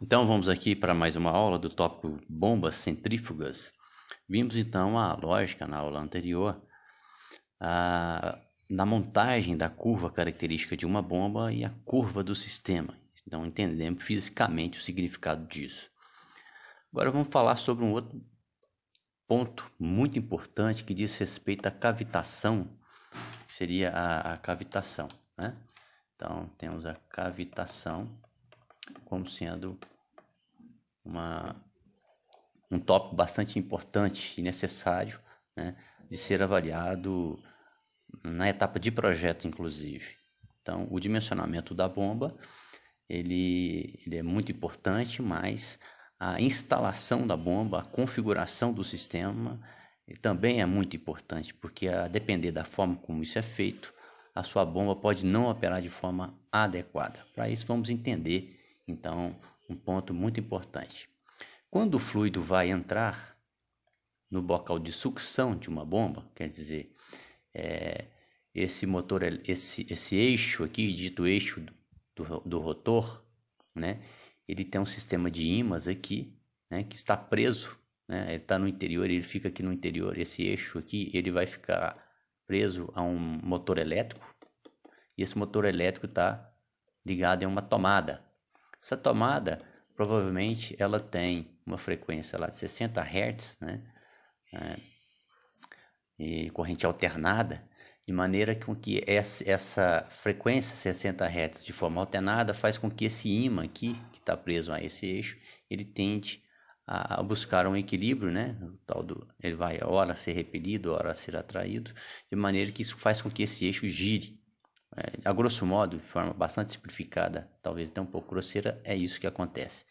Então vamos aqui para mais uma aula do tópico bombas centrífugas. Vimos então a lógica na aula anterior na montagem da curva característica de uma bomba e a curva do sistema. Então entendemos fisicamente o significado disso. Agora vamos falar sobre um outro ponto muito importante que diz respeito à cavitação, que seria a cavitação, né? Então temos a cavitação como sendo um tópico bastante importante e necessário, né, de ser avaliado na etapa de projeto, inclusive. Então, o dimensionamento da bomba, ele é muito importante, mas a instalação da bomba, a configuração do sistema também é muito importante, porque a depender da forma como isso é feito, a sua bomba pode não operar de forma adequada. Para isso, vamos entender, então, um ponto muito importante. Quando o fluido vai entrar no bocal de sucção de uma bomba, quer dizer, esse motor, esse eixo aqui, dito eixo do rotor, né, ele tem um sistema de ímãs aqui, né, que está preso, né, ele está no interior, ele fica aqui no interior, esse eixo aqui, ele vai ficar preso a um motor elétrico, e esse motor elétrico está ligado em uma tomada. Essa tomada, provavelmente, ela tem uma frequência lá de 60 Hz, né, e corrente alternada, de maneira que essa frequência 60 Hz de forma alternada faz com que esse ímã aqui, que está preso a esse eixo, ele tende a buscar um equilíbrio, né? Ele vai ora ser repelido, ora ser atraído, de maneira que isso faz com que esse eixo gire. A grosso modo, de forma bastante simplificada, talvez até um pouco grosseira, é isso que acontece.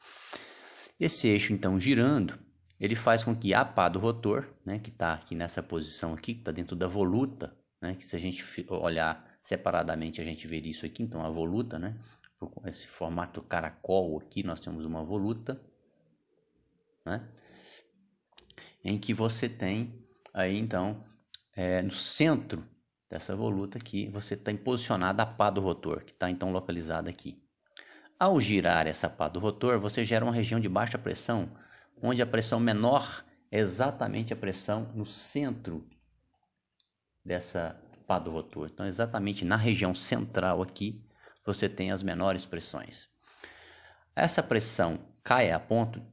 Esse eixo, então, girando, ele faz com que a pá do rotor, né, que está aqui nessa posição aqui, que está dentro da voluta, né, que se a gente olhar separadamente, a gente vê isso aqui, então a voluta, né, esse formato caracol aqui, nós temos uma voluta, né, em que você tem aí, então, no centro dessa voluta aqui, você tem posicionada a pá do rotor, que está então localizada aqui. Ao girar essa pá do rotor, você gera uma região de baixa pressão, onde a pressão menor é exatamente a pressão no centro dessa pá do rotor. Então, exatamente na região central aqui, você tem as menores pressões. Essa pressão cai a ponto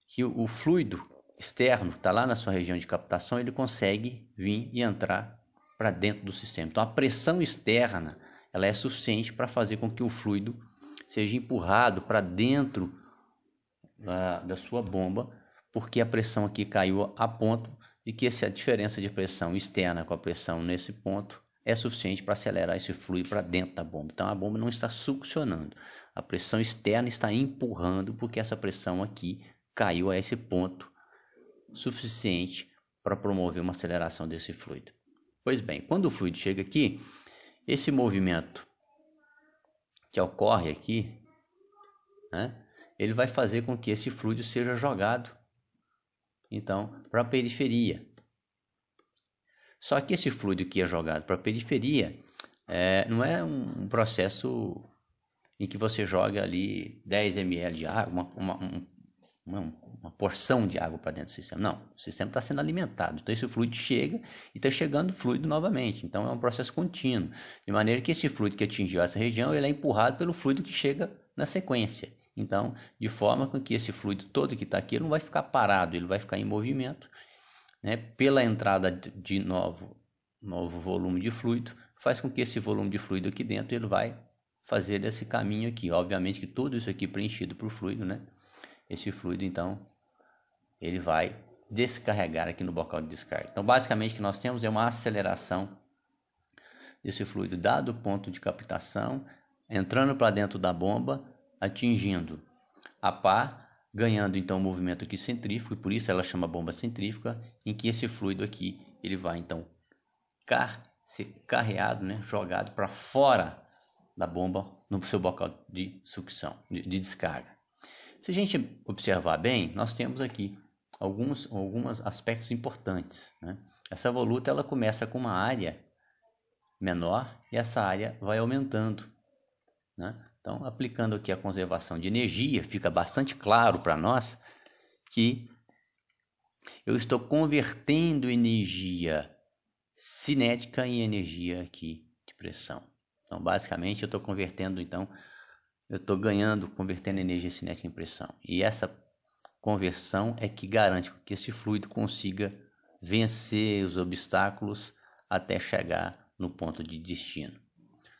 que o fluido externo, que está lá na sua região de captação, ele consegue vir e entrar para dentro do sistema. Então, a pressão externa, ela é suficiente para fazer com que o fluido seja empurrado para dentro da sua bomba, porque a pressão aqui caiu a ponto de que essa diferença de pressão externa com a pressão nesse ponto é suficiente para acelerar esse fluido para dentro da bomba. Então a bomba não está succionando, a pressão externa está empurrando, porque essa pressão aqui caiu a esse ponto suficiente para promover uma aceleração desse fluido. Pois bem, quando o fluido chega aqui, esse movimento que ocorre aqui, né, ele vai fazer com que esse fluido seja jogado, então, para a periferia. Só que esse fluido que é jogado para a periferia não é um processo em que você joga ali 10 ml de água, uma porção de água para dentro do sistema. Não, o sistema está sendo alimentado. Então, esse fluido chega e está chegando fluido novamente. Então, é um processo contínuo. De maneira que esse fluido que atingiu essa região, ele é empurrado pelo fluido que chega na sequência. Então, de forma com que esse fluido todo que está aqui, ele não vai ficar parado, ele vai ficar em movimento, né? Pela entrada de novo volume de fluido, faz com que esse volume de fluido aqui dentro, ele vai fazer esse caminho aqui. Obviamente que tudo isso aqui preenchido por fluido, né? Esse fluido, então, ele vai descarregar aqui no bocal de descarga. Então, basicamente, o que nós temos é uma aceleração desse fluido dado o ponto de captação, entrando para dentro da bomba, atingindo a pá, ganhando então o movimento aqui centrífugo, e por isso ela chama bomba centrífuga, em que esse fluido aqui, ele vai então ser carreado, né, jogado para fora da bomba no seu bocal de sucção, de descarga. Se a gente observar bem, nós temos aqui alguns aspectos importantes, né? Essa voluta, ela começa com uma área menor e essa área vai aumentando. né? Então, aplicando aqui a conservação de energia, fica bastante claro para nós que eu estou convertendo energia cinética em energia aqui de pressão. Então, basicamente, eu estou convertendo, então, eu estou ganhando, convertendo energia cinética em pressão. E essa conversão é que garante que esse fluido consiga vencer os obstáculos até chegar no ponto de destino.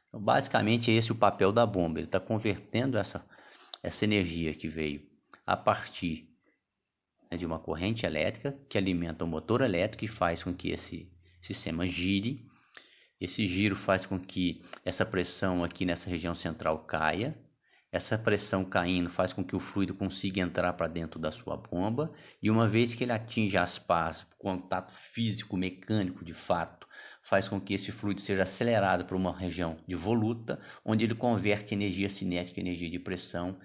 Então, basicamente, é esse o papel da bomba. Ele está convertendo essa energia que veio a partir, né, de uma corrente elétrica que alimenta o motor elétrico e faz com que esse sistema gire. Esse giro faz com que essa pressão aqui nessa região central caia. Essa pressão caindo faz com que o fluido consiga entrar para dentro da sua bomba. E uma vez que ele atinge as pás, contato físico, mecânico de fato, faz com que esse fluido seja acelerado para uma região de voluta, onde ele converte energia cinética em energia de pressão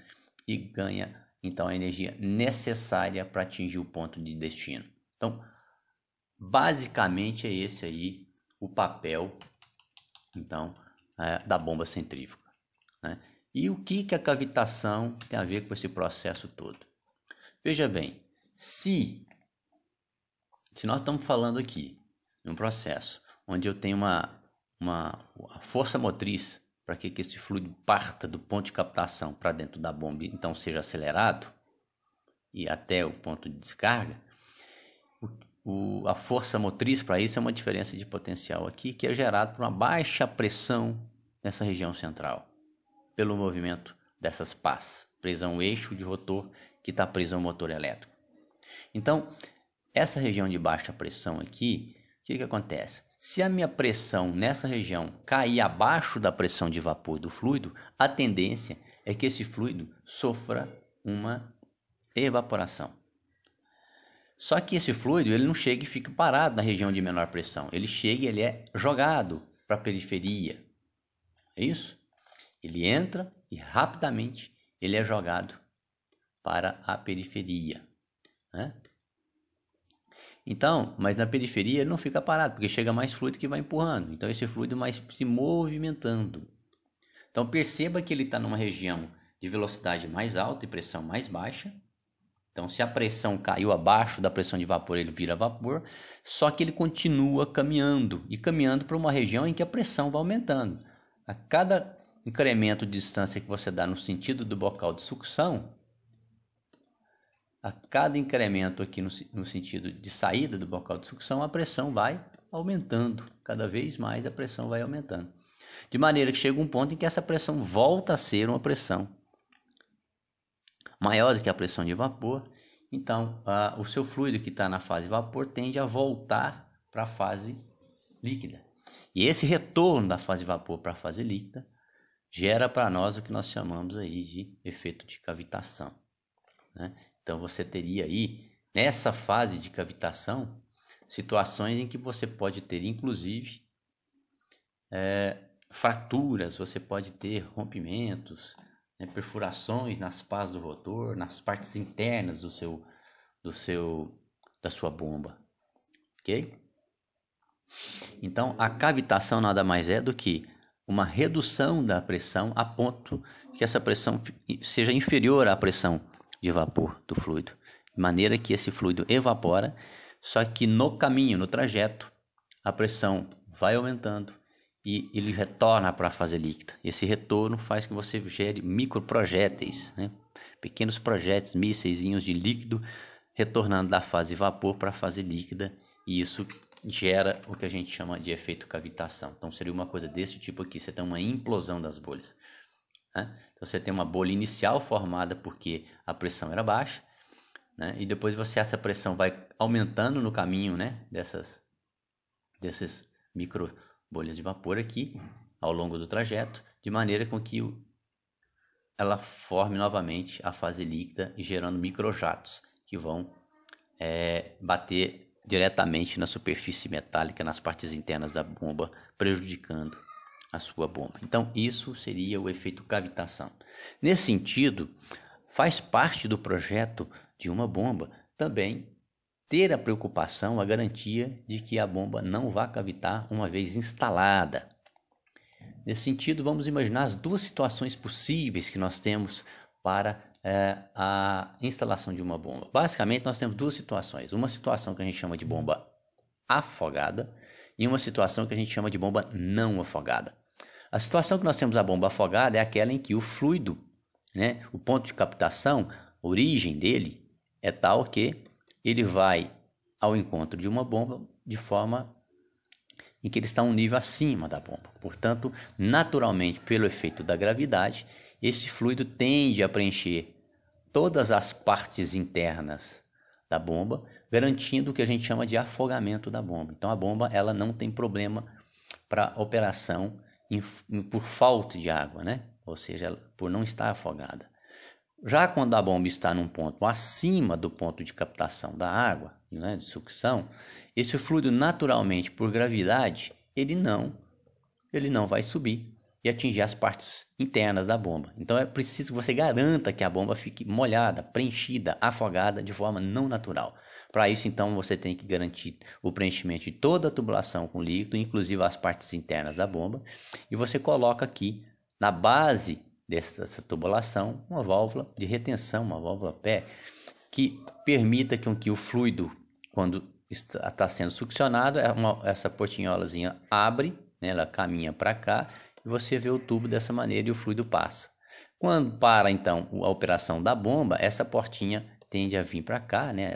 e ganha, então, a energia necessária para atingir o ponto de destino. Então, basicamente é esse aí o papel, então, da bomba centrífuga, né? E o que a cavitação tem a ver com esse processo todo? Veja bem, se nós estamos falando aqui de um processo onde eu tenho uma força motriz para que esse fluido parta do ponto de captação para dentro da bomba, então seja acelerado e até o ponto de descarga, a força motriz para isso é uma diferença de potencial aqui que é gerada por uma baixa pressão nessa região central, pelo movimento dessas pás, presa a um eixo de rotor que está preso ao motor elétrico. Então, essa região de baixa pressão aqui, o que acontece? Se a minha pressão nessa região cair abaixo da pressão de vapor do fluido, a tendência é que esse fluido sofra uma evaporação. Só que esse fluido ele não chega e fica parado na região de menor pressão. Ele chega e ele é jogado para a periferia. É isso? Ele entra e rapidamente ele é jogado para a periferia, né? Então, mas na periferia ele não fica parado, porque chega mais fluido que vai empurrando. Então esse fluido vai se movimentando. Então perceba que ele está numa região de velocidade mais alta e pressão mais baixa. Então se a pressão caiu abaixo da pressão de vapor, ele vira vapor. Só que ele continua caminhando e caminhando para uma região em que a pressão vai aumentando. A cada incremento de distância que você dá no sentido do bocal de sucção, a cada incremento aqui no sentido de saída do bocal de sucção, a pressão vai aumentando. Cada vez mais a pressão vai aumentando. De maneira que chega um ponto em que essa pressão volta a ser uma pressão maior do que a pressão de vapor. Então, o seu fluido que está na fase vapor tende a voltar para a fase líquida. E esse retorno da fase vapor para a fase líquida gera para nós o que nós chamamos aí de efeito de cavitação, né? Então você teria aí, nessa fase de cavitação, situações em que você pode ter, inclusive, fraturas, você pode ter rompimentos, né, perfurações nas pás do rotor, nas partes internas da sua bomba, ok? Então a cavitação nada mais é do que uma redução da pressão a ponto que essa pressão seja inferior à pressão de vapor do fluido, de maneira que esse fluido evapora, só que no caminho, no trajeto, a pressão vai aumentando e ele retorna para a fase líquida. Esse retorno faz que você gere microprojéteis, né? Pequenos projéteis, mísseizinhos de líquido, retornando da fase vapor para a fase líquida, e isso gera o que a gente chama de efeito cavitação. Então seria uma coisa desse tipo aqui, você tem uma implosão das bolhas, né? Então você tem uma bolha inicial formada porque a pressão era baixa, né? E depois essa pressão vai aumentando no caminho, né, dessas micro bolhas de vapor aqui ao longo do trajeto, de maneira com que ela forme novamente a fase líquida e gerando microjatos que vão bater diretamente na superfície metálica, nas partes internas da bomba, prejudicando a sua bomba. Então isso seria o efeito cavitação. Nesse sentido, faz parte do projeto de uma bomba também ter a preocupação, a garantia de que a bomba não vá cavitar uma vez instalada. Nesse sentido, vamos imaginar as duas situações possíveis que nós temos para a instalação de uma bomba. Basicamente, nós temos duas situações. Uma situação que a gente chama de bomba afogada e uma situação que a gente chama de bomba não afogada. A situação que nós temos a bomba afogada é aquela em que o fluido, né, o ponto de captação, a origem dele é tal que ele vai ao encontro de uma bomba de forma em que ele está um nível acima da bomba. Portanto, naturalmente, pelo efeito da gravidade, esse fluido tende a preencher todas as partes internas da bomba, garantindo o que a gente chama de afogamento da bomba. Então, a bomba ela não tem problema para operação por falta de água, né? Ou seja, por não estar afogada. Já quando a bomba está num ponto acima do ponto de captação da água, né, de sucção, esse fluido naturalmente, por gravidade, ele não vai subir e atingir as partes internas da bomba. Então é preciso que você garanta que a bomba fique molhada, preenchida, afogada de forma não natural. Para isso, então, você tem que garantir o preenchimento de toda a tubulação com líquido, inclusive as partes internas da bomba, e você coloca aqui na base dessa tubulação uma válvula de retenção, uma válvula pé, que permita que o fluido, quando está sendo succionado, essa portinholazinha abre, né, ela caminha para cá e você vê o tubo dessa maneira e o fluido passa. Quando para então a operação da bomba, essa portinha tende a vir para cá, né,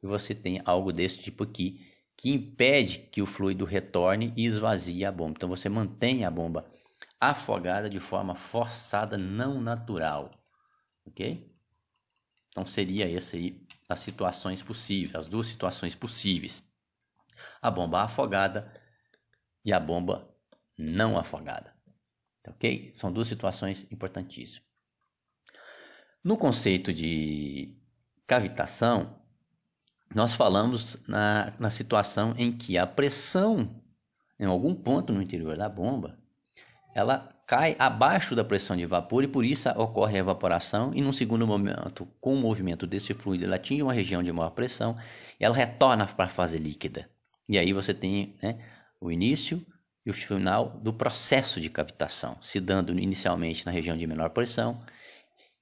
e você tem algo desse tipo aqui que impede que o fluido retorne e esvazie a bomba. Então você mantém a bomba afogada de forma forçada, não natural, ok? Então seria essa aí as situações possíveis, as duas situações possíveis: a bomba afogada e a bomba não afogada, ok? São duas situações importantíssimas. No conceito de cavitação, nós falamos na situação em que a pressão em algum ponto no interior da bomba ela cai abaixo da pressão de vapor e por isso ocorre a evaporação, e num segundo momento, com o movimento desse fluido, ela atinge uma região de maior pressão e ela retorna para a fase líquida. E aí você tem, né, o início e o final do processo de cavitação, se dando inicialmente na região de menor pressão,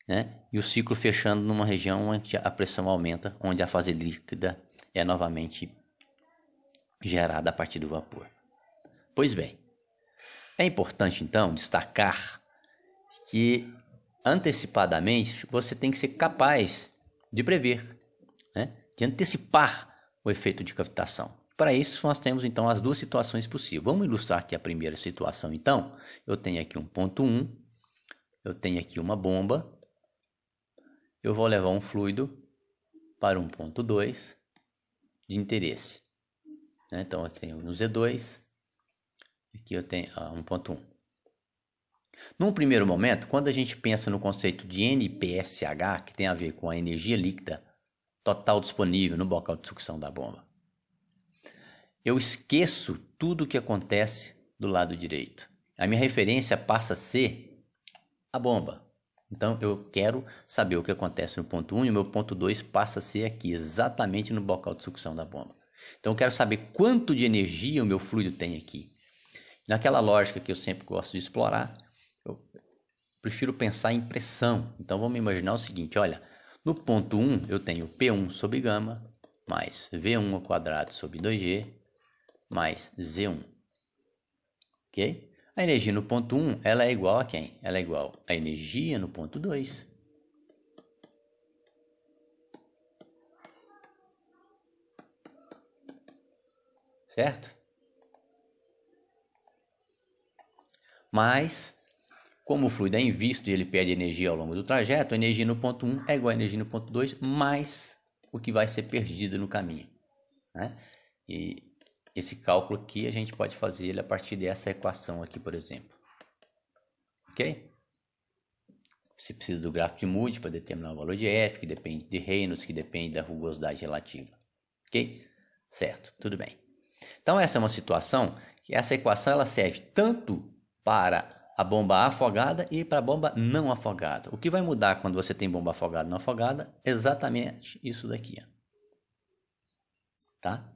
né, e o ciclo fechando numa região onde a pressão aumenta, onde a fase líquida é novamente gerada a partir do vapor. Pois bem, é importante, então, destacar que, antecipadamente, você tem que ser capaz de prever, né? De antecipar o efeito de cavitação. Para isso, nós temos, então, as duas situações possíveis. Vamos ilustrar aqui a primeira situação, então. Eu tenho aqui um ponto 1, eu tenho aqui uma bomba, eu vou levar um fluido para um ponto 2 de interesse, né? Então, eu tenho no Z2... Aqui eu tenho 1.1. Num primeiro momento, quando a gente pensa no conceito de NPSH, que tem a ver com a energia líquida total disponível no bocal de sucção da bomba, eu esqueço tudo o que acontece do lado direito. A minha referência passa a ser a bomba. Então eu quero saber o que acontece no ponto 1 e o meu ponto 2 passa a ser aqui, exatamente no bocal de sucção da bomba. Então eu quero saber quanto de energia o meu fluido tem aqui. Naquela lógica que eu sempre gosto de explorar, eu prefiro pensar em pressão. Então vamos imaginar o seguinte, olha, no ponto 1 eu tenho P1 sobre gama, mais V1 ao quadrado sobre 2G, mais Z1. Ok? A energia no ponto 1, ela é igual a quem? Ela é igual à energia no ponto 2. Certo? Mas, como o fluido é invisto e ele perde energia ao longo do trajeto, a energia no ponto 1 é igual a energia no ponto 2, mais o que vai ser perdido no caminho, né? E esse cálculo aqui a gente pode fazer ele a partir dessa equação aqui, por exemplo. Ok? Você precisa do gráfico de Moody para determinar o valor de F, que depende de Reynolds, que depende da rugosidade relativa. Ok? Certo, tudo bem. Então essa é uma situação que essa equação ela serve tanto para a bomba afogada e para a bomba não afogada. O que vai mudar quando você tem bomba afogada e não afogada? Exatamente isso daqui. Tá?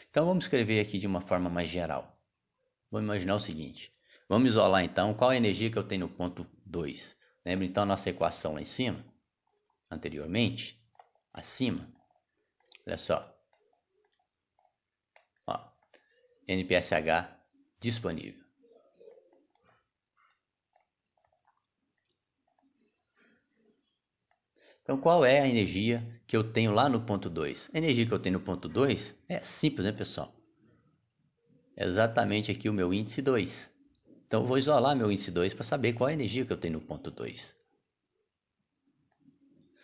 Então vamos escrever aqui de uma forma mais geral. Vamos imaginar o seguinte. Vamos isolar então qual a energia que eu tenho no ponto 2. Lembra então a nossa equação lá em cima? Anteriormente, acima. Olha só. Ó, NPSH disponível. Então, qual é a energia que eu tenho lá no ponto 2? A energia que eu tenho no ponto 2 é simples, né, pessoal? É exatamente aqui o meu índice 2. Então, eu vou isolar meu índice 2 para saber qual é a energia que eu tenho no ponto 2.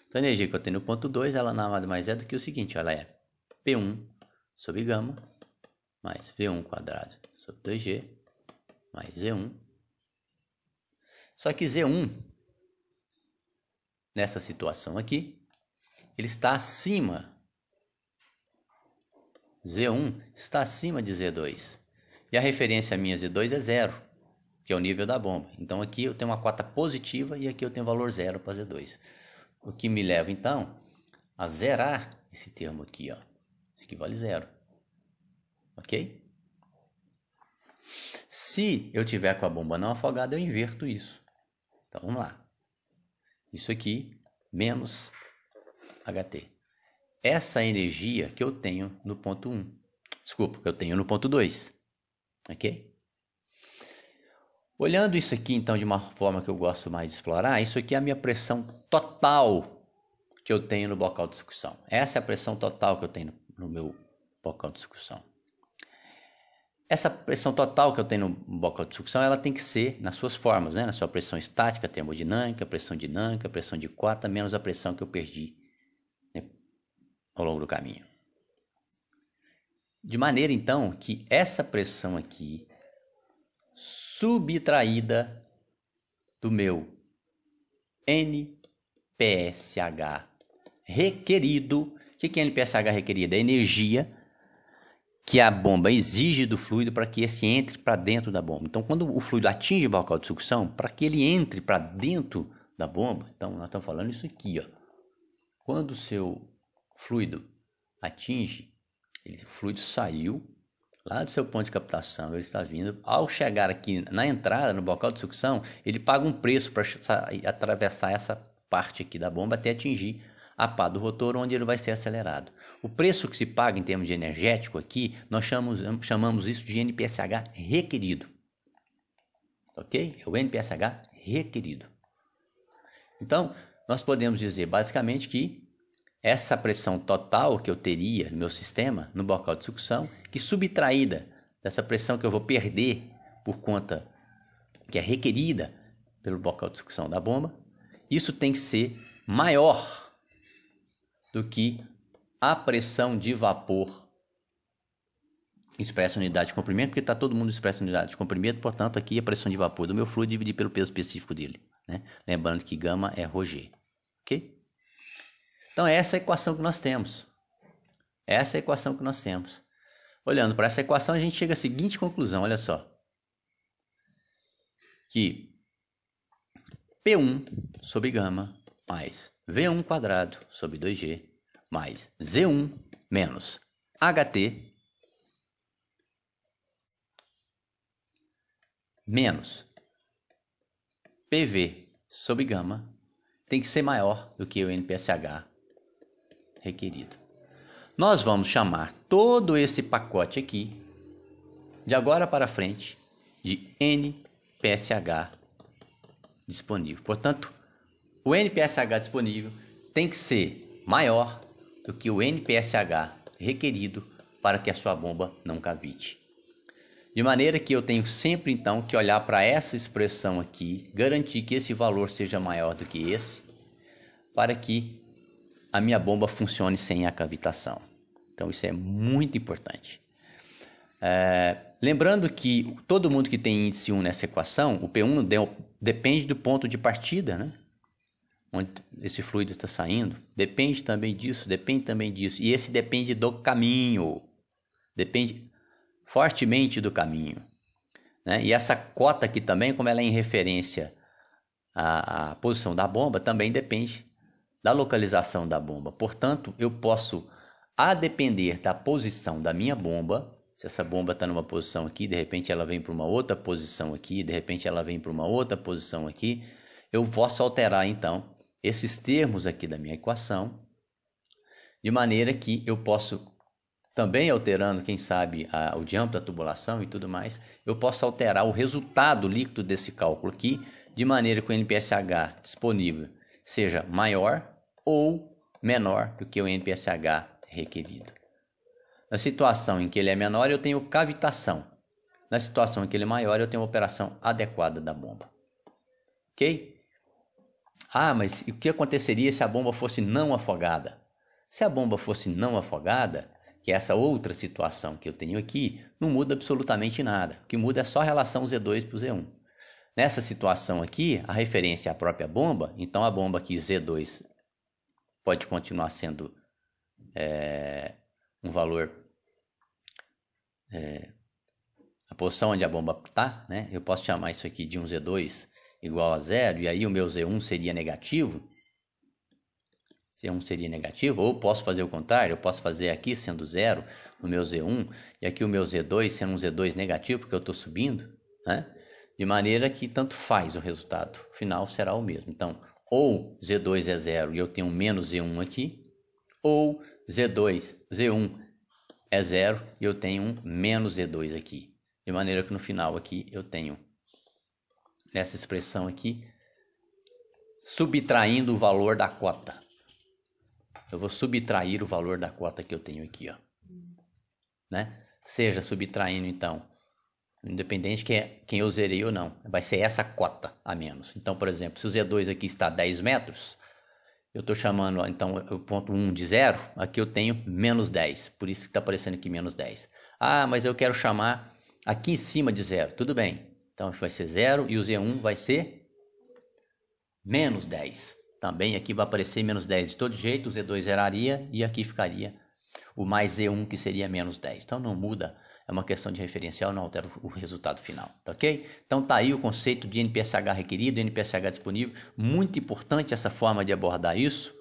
Então, a energia que eu tenho no ponto 2, ela nada mais é do que o seguinte, ela é P1 sobre gama mais V1 quadrado sobre 2G mais Z1. Só que Z1, nessa situação aqui, ele está acima. Z1 está acima de Z2. E a referência minha Z2 é 0. Que é o nível da bomba. Então aqui eu tenho uma cota positiva e aqui eu tenho valor 0 para Z2. O que me leva então a zerar esse termo aqui, ó. Isso aqui vale 0. Ok? Se eu tiver com a bomba não afogada, eu inverto isso. Então vamos lá. Isso aqui menos HT. Essa energia que eu tenho no ponto 1. Desculpa, que eu tenho no ponto 2. Ok? Olhando isso aqui, então, de uma forma que eu gosto mais de explorar, isso aqui é a minha pressão total que eu tenho no bocal de sucção. Essa é a pressão total que eu tenho no meu bocal de sucção. Essa pressão total que eu tenho no bocal de sucção, ela tem que ser nas suas formas, né? Na sua pressão estática, termodinâmica, pressão dinâmica, pressão de cota, menos a pressão que eu perdi, né, ao longo do caminho. De maneira, então, que essa pressão aqui subtraída do meu NPSH requerido. O que é NPSH requerido? É energia que a bomba exige do fluido para que esse entre para dentro da bomba. Então, quando o fluido atinge o bocal de sucção, para que ele entre para dentro da bomba, então nós estamos falando isso aqui, ó. Quando o seu fluido atinge, o fluido saiu lá do seu ponto de captação, ele está vindo. Ao chegar aqui na entrada, no bocal de sucção, ele paga um preço para atravessar essa parte aqui da bomba até atingir a pá do rotor, onde ele vai ser acelerado. O preço que se paga em termos de energético aqui, nós chamamos isso de NPSH requerido. Ok? É o NPSH requerido. Então, nós podemos dizer basicamente que essa pressão total que eu teria no meu sistema, no bocal de sucção, que subtraída dessa pressão que eu vou perder por conta que é requerida pelo bocal de sucção da bomba, isso tem que ser maior do que a pressão de vapor expressa em unidade de comprimento, porque está todo mundo expressa em unidade de comprimento, portanto aqui a pressão de vapor do meu fluido dividido pelo peso específico dele, né? Lembrando que gama é ρg, ok? Então, essa é a equação que nós temos. Essa é a equação que nós temos. Olhando para essa equação, a gente chega à seguinte conclusão, olha só. Que P1 sobre gama mais V1 quadrado sobre 2G mais Z1 menos HT menos PV sobre gama tem que ser maior do que o NPSH requerido. Nós vamos chamar todo esse pacote aqui, de agora para frente, de NPSH disponível. Portanto, o NPSH disponível tem que ser maior do que o NPSH requerido para que a sua bomba não cavite. De maneira que eu tenho sempre então que olhar para essa expressão aqui, garantir que esse valor seja maior do que esse, para que a minha bomba funcione sem a cavitação. Então isso é muito importante. Lembrando que todo mundo que tem índice 1 nessa equação, o P1 depende do ponto de partida, né? Onde esse fluido está saindo. Depende também disso, depende também disso. E esse depende do caminho. Depende fortemente do caminho, né? E essa cota aqui também, como ela é em referência à posição da bomba, também depende da localização da bomba. Portanto, eu posso, a depender da posição da minha bomba, Se essa bomba está numa posição aqui, de repente ela vem para uma outra posição aqui, de repente ela vem para uma outra posição aqui, eu posso alterar então esses termos aqui da minha equação, de maneira que eu posso, também alterando, quem sabe, o diâmetro da tubulação e tudo mais, eu posso alterar o resultado líquido desse cálculo aqui, de maneira que o NPSH disponível seja maior ou menor do que o NPSH requerido. Na situação em que ele é menor, eu tenho cavitação. Na situação em que ele é maior, eu tenho uma operação adequada da bomba. Ok? Ah, mas o que aconteceria se a bomba fosse não afogada? Se a bomba fosse não afogada, que é essa outra situação que eu tenho aqui, não muda absolutamente nada. O que muda é só a relação Z2 para o Z1. Nessa situação aqui, a referência é a própria bomba, então a bomba aqui Z2 pode continuar sendo um valor, a posição onde a bomba está, né? Eu posso chamar isso aqui de um Z2 igual a 0, e aí o meu Z1 seria negativo. Z1 seria negativo, ou posso fazer o contrário, eu posso fazer aqui sendo 0 o meu Z1, e aqui o meu Z2 sendo um Z2 negativo, porque eu estou subindo, né? De maneira que tanto faz o resultado final será o mesmo. Então, ou Z2 é 0 e eu tenho um menos Z1 aqui, ou Z1 é 0 e eu tenho um menos Z2 aqui. De maneira que no final aqui eu tenho, nessa expressão aqui, subtraindo o valor da cota. Eu vou subtrair o valor da cota que eu tenho aqui, ó. Né? Seja subtraindo, então, independente de quem eu zerei ou não, vai ser essa cota a menos. Então, por exemplo, se o Z2 aqui está a 10 metros, eu estou chamando, então, o ponto 1 de 0, aqui eu tenho menos 10, por isso que está aparecendo aqui menos 10. Ah, mas eu quero chamar aqui em cima de 0, tudo bem. Então, vai ser 0 e o Z1 vai ser menos 10. Também aqui vai aparecer menos 10 de todo jeito, o Z2 zeraria e aqui ficaria o mais Z1 que seria menos 10. Então não muda, é uma questão de referencial, não altera o resultado final, tá ok? Então tá aí o conceito de NPSH requerido, NPSH disponível, muito importante essa forma de abordar isso,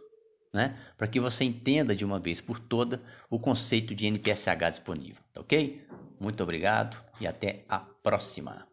né? Para que você entenda de uma vez por toda o conceito de NPSH disponível, tá ok? Muito obrigado e até a próxima.